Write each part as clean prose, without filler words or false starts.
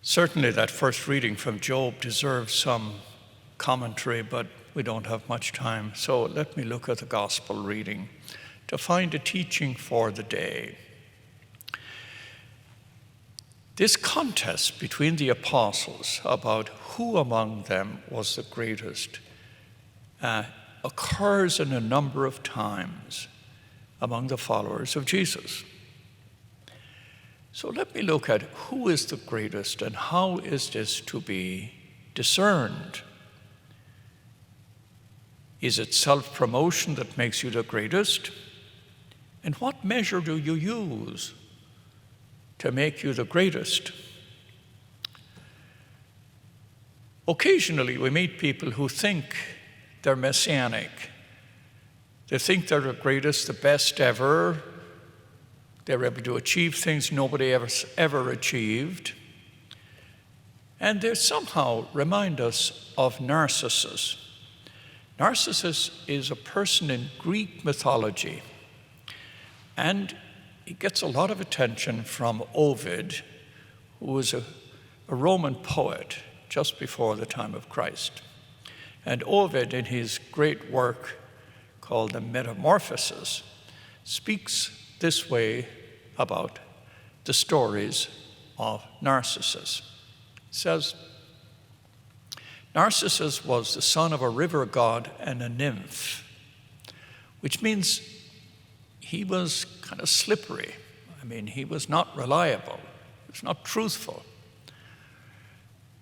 Certainly that first reading from Job deserves some commentary, but we don't have much time. So let me look at the gospel reading to find a teaching for the day. This contest between the apostles about who among them was the greatest occurs in a number of times among the followers of Jesus. So let me look at who is the greatest and how is this to be discerned. Is it self-promotion that makes you the greatest? And what measure do you use to make you the greatest? Occasionally we meet people who think they're messianic. They think they're the greatest, the best ever. They're able to achieve things nobody ever achieved. And they somehow remind us of Narcissus. Narcissus is a person in Greek mythology, and he gets a lot of attention from Ovid, who was a Roman poet just before the time of Christ. And Ovid, in his great work called the Metamorphoses, speaks this way about the stories of Narcissus. It says, Narcissus was the son of a river god and a nymph, which means he was kind of slippery. I mean, he was not reliable. He was not truthful.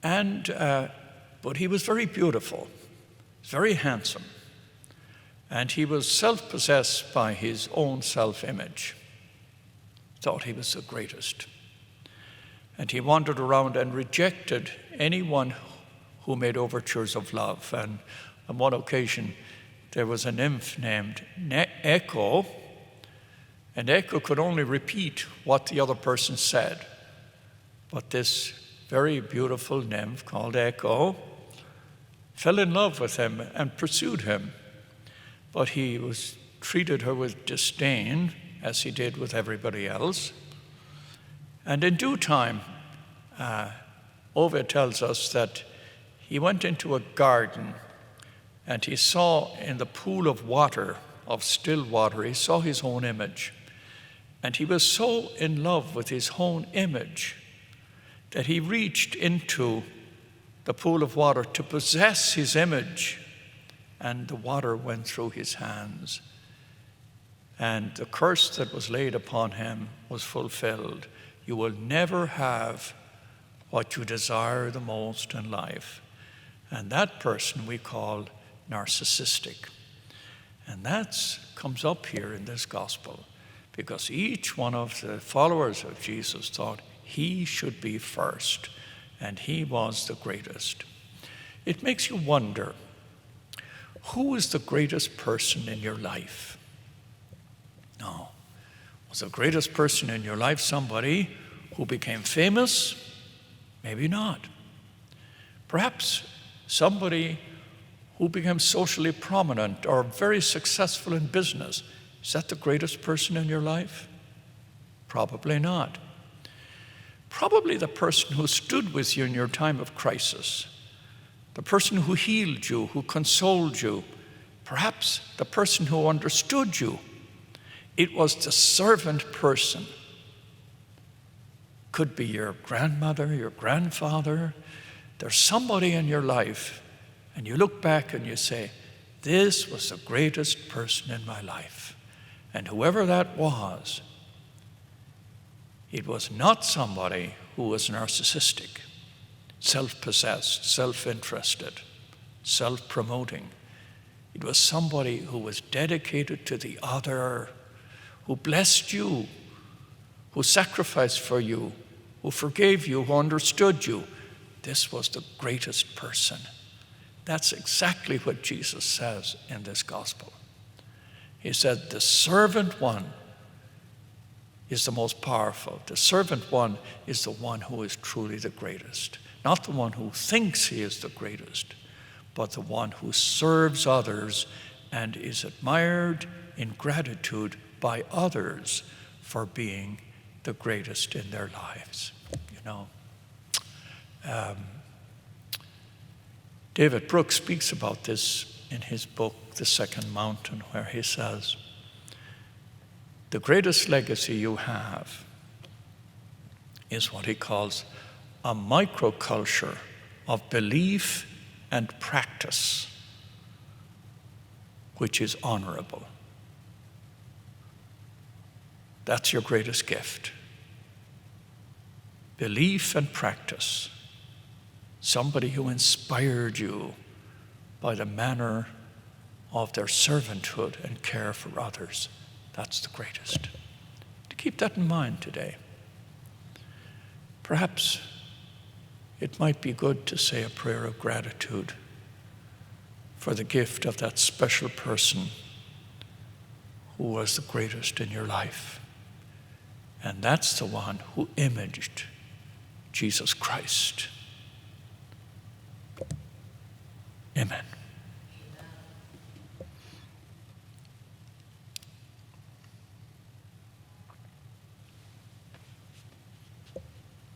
But he was very beautiful, very handsome, and he was self-possessed by his own self-image. Thought he was the greatest. And he wandered around and rejected anyone who made overtures of love. And on one occasion, there was a nymph named Echo, and Echo could only repeat what the other person said. But this very beautiful nymph called Echo fell in love with him and pursued him. But he treated her with disdain, as he did with everybody else. And in due time, Ovid tells us that he went into a garden and he saw in the pool of water, of still water, he saw his own image. And he was so in love with his own image that he reached into the pool of water to possess his image, and the water went through his hands. And the curse that was laid upon him was fulfilled. You will never have what you desire the most in life. And that person we call narcissistic. And that comes up here in this gospel, because each one of the followers of Jesus thought he should be first, and he was the greatest. It makes you wonder, who is the greatest person in your life? No. Was the greatest person in your life somebody who became famous? Maybe not. Perhaps somebody who became socially prominent or very successful in business. Is that the greatest person in your life? Probably not. Probably the person who stood with you in your time of crisis, the person who healed you, who consoled you, perhaps the person who understood you. It was the servant person. Could be your grandmother, your grandfather. There's somebody in your life, and you look back and you say, this was the greatest person in my life. And whoever that was, it was not somebody who was narcissistic, self-possessed, self-interested, self-promoting. It was somebody who was dedicated to the other, who blessed you, who sacrificed for you, who forgave you, who understood you. This was the greatest person. That's exactly what Jesus says in this gospel. He said, the servant one is the most powerful. The servant one is the one who is truly the greatest. Not the one who thinks he is the greatest, but the one who serves others and is admired in gratitude by others for being the greatest in their lives. You know, David Brooks speaks about this in his book, The Second Mountain, where he says, the greatest legacy you have is what he calls a microculture of belief and practice, which is honorable. That's your greatest gift. Belief and practice. Somebody who inspired you by the manner of their servanthood and care for others. That's the greatest. To keep that in mind today. Perhaps it might be good to say a prayer of gratitude for the gift of that special person who was the greatest in your life. And that's the one who imaged Jesus Christ. Amen.